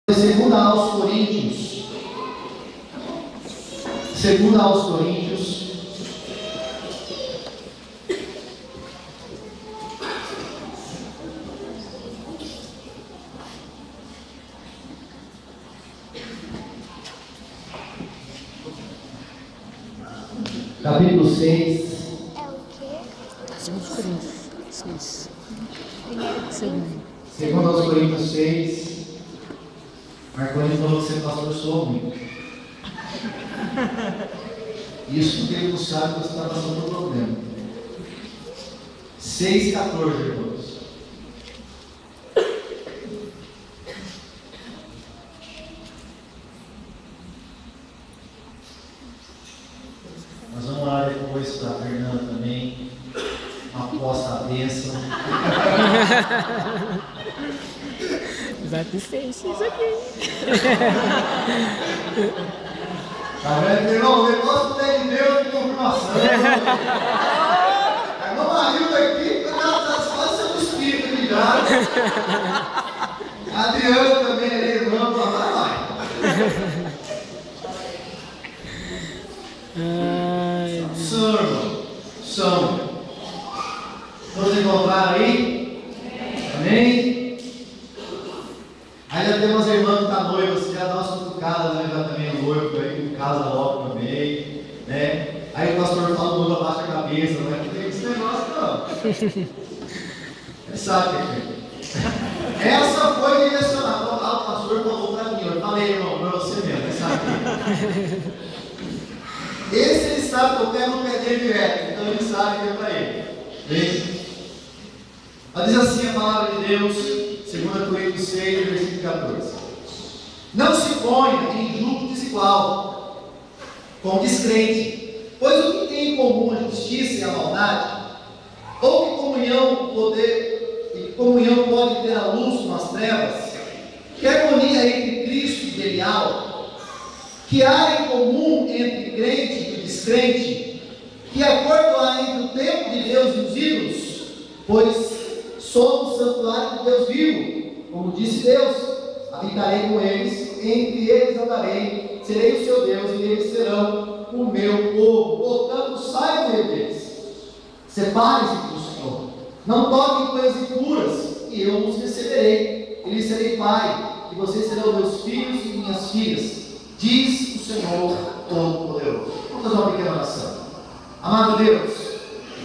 Segunda aos Coríntios. Segunda aos Coríntios. Capítulo 6. É o quê? Segundo Coríntios 6. Segundo aos Coríntios 6. Marconi falou que você pastor soou muito. Isso porque ele não sabe que você está passando por problema. 6,14, irmãos. Nós vamos orar depois para a Fernanda também. Uma aposta à bênção. Vai pro Face isso aqui. Tá vendo, irmão? O negócio tem de Deus de confirmação. A irmã Marilda aqui, ela quase sendo espírito aqui já. A Adriana também, ali, irmã, vai. São, irmão. São. Todos encontraram aí? Amém? Aí já tem umas irmãs que estão noivas, você já dá umas cutucadas, né? Já também é noivo, aí que casa logo também, né? Aí o pastor fala, o mundo abaixa a cabeça, não é que tem esse negócio, não. Você sabe o que é. Essa foi direcionada. O pastor falou para mim, eu falei, irmão, para você mesmo, você sabe. Esse ele sabe que eu pego no pé dele direto, então ele sabe que é para ele. Bem? Mas diz assim a palavra de Deus, 2 Coríntios 6, versículo 14. Não se ponha em julgo desigual com o descrente, pois o que tem em comum a justiça e a maldade? Ou que comunhão pode ter a luz com as trevas? Que harmonia entre Cristo e Belial? Que há em comum entre crente e descrente? Que acordo há entre o templo de Deus e os ídolos? Pois somos o santuário de Deus vivo, como disse Deus: habitarei com eles, entre eles andarei, serei o seu Deus e eles serão o meu povo. Portanto, saiam deles, separem-se do Senhor, não toquem coisas impuras, e eu os receberei, e lhes serei pai, e vocês serão meus filhos e minhas filhas, diz o Senhor Todo-Poderoso. Vamos fazer uma pequena oração. Amado Deus,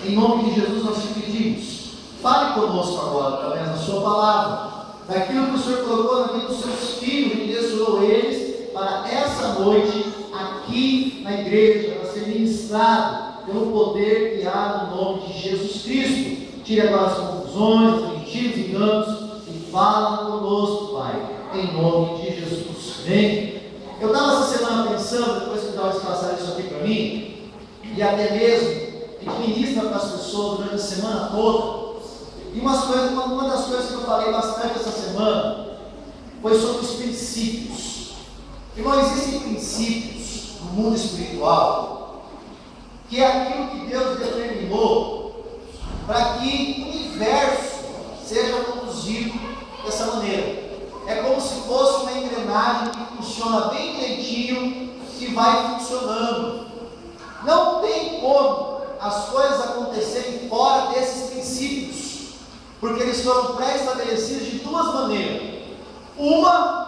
em nome de Jesus nós te pedimos, fale conosco agora, através da sua palavra, daquilo que o Senhor colocou na vida dos seus filhos e direcionou eles para essa noite, aqui na igreja, para ser ministrado pelo poder que há no nome de Jesus Cristo. Tire agora as confusões, os mentiras, enganos e fala conosco, Pai, em nome de Jesus. Amém? Eu estava essa semana pensando, depois que o Dallas passaram isso aqui para mim, e até mesmo que ministra para as pessoas durante a semana toda. E uma das coisas que eu falei bastante essa semana foi sobre os princípios. Irmão, existem princípios no mundo espiritual que é aquilo que Deus determinou para que o universo seja conduzido dessa maneira. É como se fosse uma engrenagem que funciona bem direitinho e vai funcionando. Não tem como as coisas acontecerem fora desses princípios, porque eles foram pré-estabelecidos de duas maneiras. Uma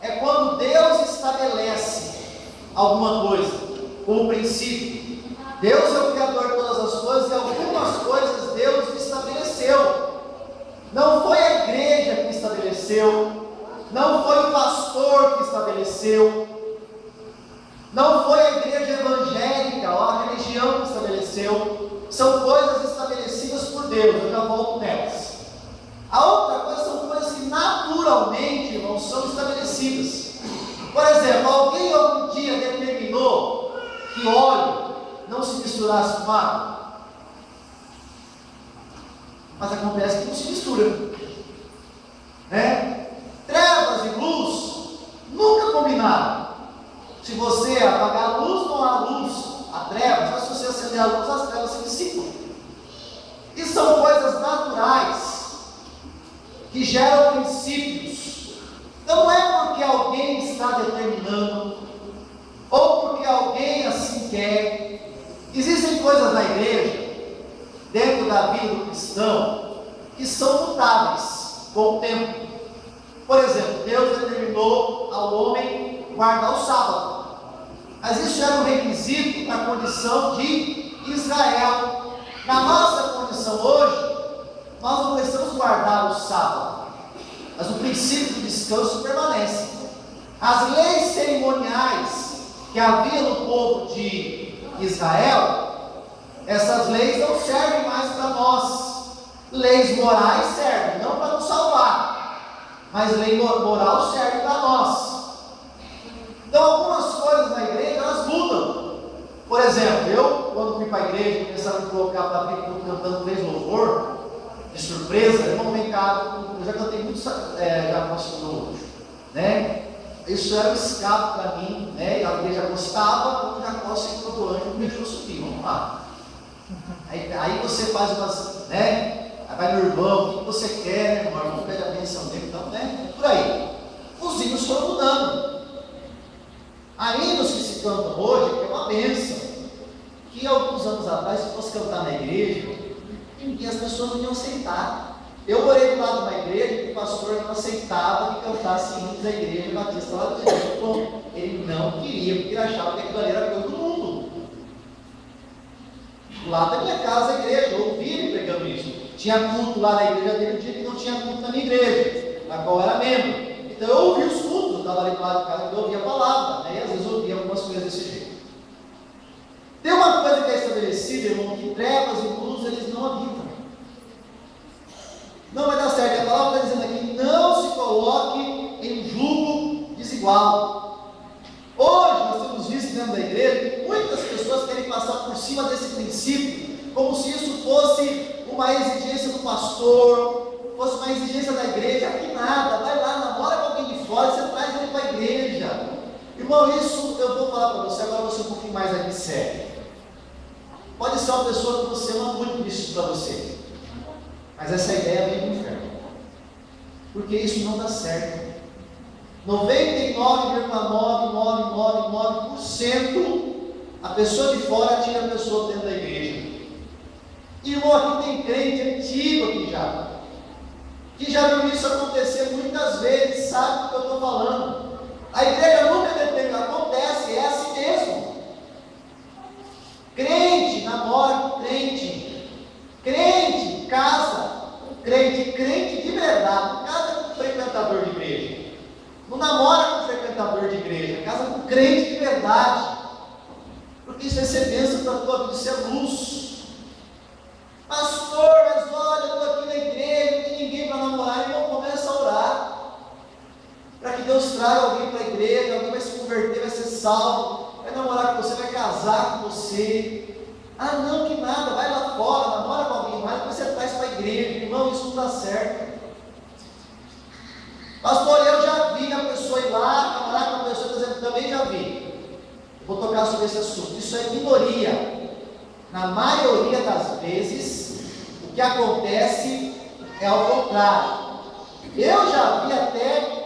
é quando Deus estabelece alguma coisa, como princípio. Deus é o Criador de todas as coisas e algumas coisas Deus estabeleceu. Não foi a igreja que estabeleceu, não foi o pastor que estabeleceu, não foi a igreja evangélica ou a religião que estabeleceu. São coisas estabelecidas por Deus, eu já volto nelas. A outra coisa são coisas que naturalmente não são estabelecidas. Por exemplo, alguém algum dia determinou que óleo não se misturasse com água? Mas acontece que não se mistura, né? Trevas e luz nunca combinaram. Se você apagar a luz, não há luz, há trevas, mas se você acender a luz, as trevas se dissipam. E são coisas naturais que geram princípios. Então não é porque alguém está determinando, ou porque alguém assim quer. Existem coisas na igreja, dentro da vida do cristão, que são mutáveis com o tempo. Por exemplo, Deus determinou ao homem guardar o sábado, mas isso era um requisito na condição de Israel. Na nossa condição hoje, nós não precisamos guardar o sábado, mas o princípio do descanso permanece. As leis cerimoniais que havia no povo de Israel, essas leis não servem mais para nós. Leis morais servem, não para nos salvar, mas lei moral serve para nós. Então algumas coisas na igreja, elas mudam. Por exemplo, eu, quando fui para a igreja, começaram a me colocar para abrir culto cantando 3 louvor, de surpresa, irmão, vem cá, eu já cantei muito, já pastor, né? Isso era um escape para mim, né? A igreja gostava, o Jacó entrou do anjo e me deixou subir, vamos lá. Aí você faz umas, né? Aí vai no irmão, o que você quer, né, irmão? O irmão pede a bênção dele, então, né? Por aí. Os hinos foram mudando. Há hinos que se cantam hoje, que é uma bênção, que alguns anos atrás, se fosse cantar na igreja, e as pessoas não iam aceitar. Eu morei do lado de uma igreja que o pastor não aceitava que cantasse hinos da igreja batista lá de dentro. Ele não queria, porque ele achava que aquilo ali era coisa do mundo. Do lado da minha casa, a igreja, eu ouvi ele pregando isso. Tinha culto lá na igreja dele, o dia que não tinha culto na minha igreja, na qual eu era membro. Então eu ouvi os cultos, eu estava ali do lado de casa, eu ouvia a palavra, né? E às vezes eu ouvia algumas coisas desse jeito. Tem uma coisa que é estabelecida, irmão, que trevas e luz eles não habitam. Não vai dar certo. A palavra está dizendo aqui: não se coloque em julgo desigual. Hoje nós temos visto dentro da igreja que muitas pessoas querem passar por cima desse princípio, como se isso fosse uma exigência do pastor, fosse uma exigência da igreja. Aqui nada, vai lá, namora com alguém de fora, você traz ele para a igreja. Irmão, isso eu vou falar para você, agora você um pouquinho mais aqui sério. Pode ser uma pessoa que você ama muito isso para você, mas essa ideia vem do inferno, porque isso não dá certo. 99,9999% a pessoa de fora tira a pessoa dentro da igreja. Irmão, aqui tem crente antigo aqui já, que já viu isso acontecer muitas vezes, sabe do que eu estou falando. A igreja nunca determina, acontece, é assim mesmo. Crente namora com crente, crente casa com crente, crente de verdade, não casa com frequentador de igreja, não namora com frequentador de igreja, casa com crente de verdade, porque isso vai ser bênção para a tua vida, isso é luz. Pastor, mas olha, eu estou aqui na igreja, não tem ninguém para namorar. Irmão, começa a orar para que Deus traga alguém para a igreja, alguém vai se converter, vai ser salvo, vai namorar com você, vai casar com você. Ah não, que nada, vai lá fora, namora com alguém mais, depois você traz para a igreja. Irmão, isso não dá certo. Pastor, eu já vi a pessoa ir lá, namorar com a pessoa, por exemplo, também já vi. Vou tocar sobre esse assunto. Isso é minoria. Na maioria das vezes, o que acontece é ao contrário. Eu já vi até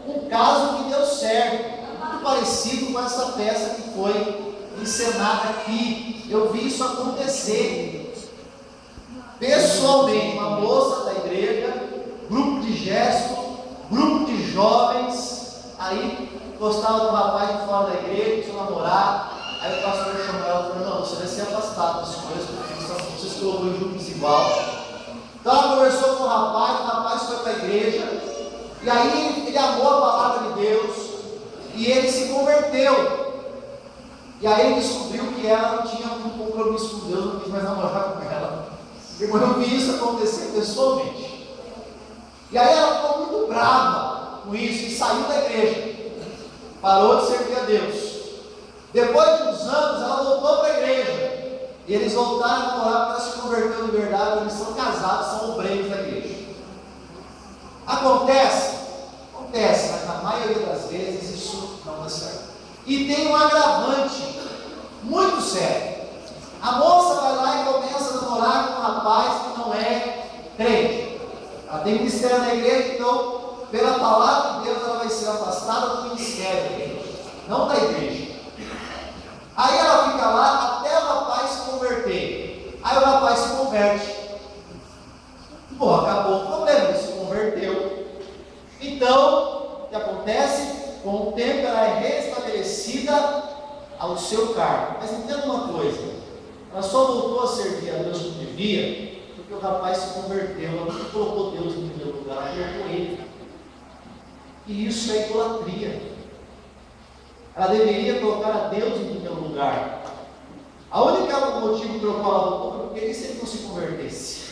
um caso que deu certo, muito parecido com essa peça que foi encenada aqui. Eu vi isso acontecer pessoalmente. Uma moça da igreja, grupo de gesto, grupo de jovens, aí gostava do rapaz de fora da igreja, precisou namorar. Aí o pastor chamou ela e falou: não, você vai ser afastado das coisas, porque você se colocou em julgo desigual. Então ela conversou com o rapaz foi para a igreja, e aí ele amou a palavra de Deus, e ele se converteu. E aí ele descobriu que ela não tinha um compromisso com Deus, não quis mais namorar com ela. Irmão, eu vi isso acontecer pessoalmente. E aí ela ficou muito brava com isso e saiu da igreja, parou de servir a Deus. Depois de uns anos, ela voltou para a igreja. E eles voltaram a namorar porque ela se converteu de verdade. Eles são casados, são obreiros da igreja. Acontece, mas na maioria das vezes isso não dá certo. E tem um agravante muito sério. A moça vai lá e começa a namorar com um rapaz que não é crente. Ela tem ministério na igreja, então pela palavra de Deus, ela vai ser afastada do ministério, não da igreja. Aí ela fica lá até o rapaz se converter. Aí o rapaz se converte. Bom, acabou o problema, ele se converteu. Então, o que acontece? Com o tempo ela é restabelecida ao seu cargo. Mas entenda uma coisa, ela só voltou a servir a Deus como devia, porque o rapaz se converteu, ela não colocou Deus em primeiro lugar, ela colocou ele. E isso é idolatria. Ela deveria colocar a Deus em primeiro lugar. A única motivo pelo qual ela voltou foi porque ele sempre não se convertesse.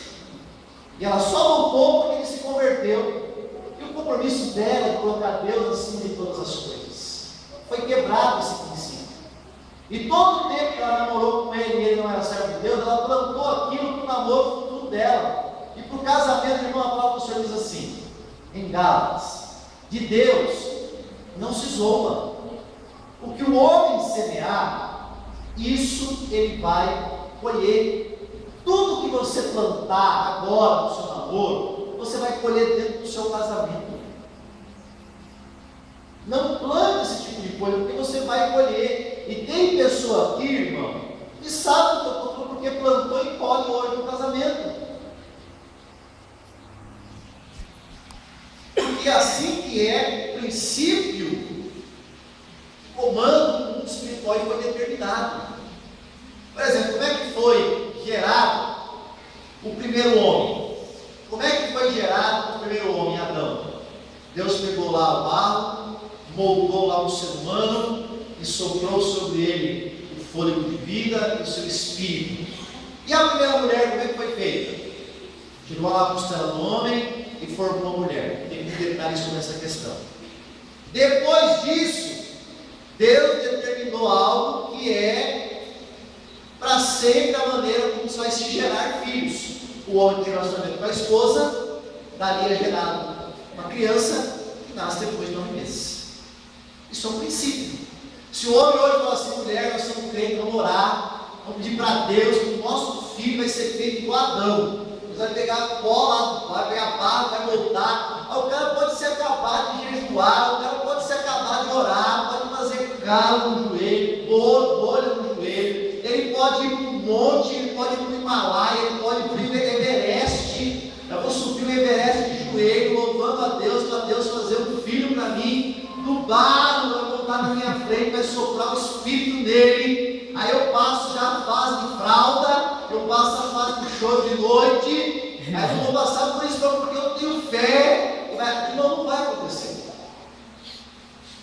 E ela só voltou porque ele se converteu. E o compromisso dela de colocar Deus acima de todas as coisas foi quebrado esse princípio. E todo o tempo que ela namorou com ele e ele não era servo de Deus, ela plantou aquilo para o namoro futuro dela. E para o casamento, irmão, a palavra do Senhor diz assim, em Gálatas: de Deus não se zomba. O que o homem semear, isso ele vai colher. Tudo que você plantar agora no seu namoro, você vai colher dentro do seu casamento. Não plante esse tipo de coisa, porque você vai colher. E tem pessoa aqui, irmão, que sabe o que eu estou falando, porque plantou e colhe hoje no casamento. Porque assim que é o princípio, o comando do mundo espiritual foi determinado. Por exemplo, como é que foi gerado o primeiro homem? Como é que foi gerado o primeiro homem, Adão? Deus pegou lá o barro, moldou lá um ser humano e soprou sobre ele o fôlego de vida e o seu espírito. E a primeira mulher, como é que foi feita? Tirou lá a costela do homem e formou uma mulher. Tem que ter detalhes sobre essa questão. Depois disso, Deus determinou algo que é para sempre a maneira como você vai se gerar filhos. O homem tem relacionamento com a esposa, dali é gerado uma criança que nasce depois de 9 meses. Isso é um princípio. Se o homem hoje fala assim, mulher, nós somos crentes, vamos orar, vamos pedir para Deus que o nosso filho vai ser feito igual Adão. Deus vai pegar a pó lá, vai pegar a barra, vai voltar. O cara pode se acabar de jejuar, o cara pode se acabar de orar, pode fazer calo no joelho, bolha no joelho, ele pode ir para um monte, ele pode ir para o Himalaia, ele pode ir para o Everest. Eu vou subir o Everest de joelho, louvando a Deus, para Deus fazer um filho para mim, no barro, vai voltar na minha frente, vai soprar o espírito nele. Aí eu passo já a fase de fralda, eu passo a fase do choro de noite, aí eu vou passar por isso porque eu tenho fé, e não vai acontecer.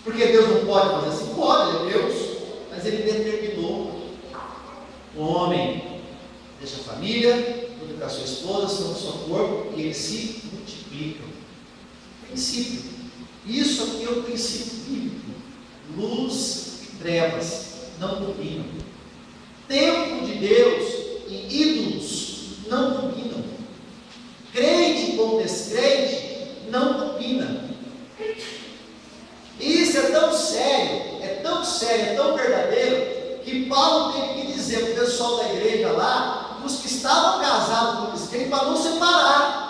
Porque Deus não pode fazer assim? Pode, é Deus, mas Ele determinou. O homem deixa a família, tudo com a sua esposa, são o seu corpo, e eles se multiplicam. Princípio. Isso aqui é o princípio bíblico. Luz e trevas não combinam. Templo de Deus e ídolos não combinam. Crente com descrente não combina. E isso é tão sério, é tão verdadeiro, que Paulo teve que dizer para o pessoal da igreja lá, os que estavam casados com descrente, para não separar.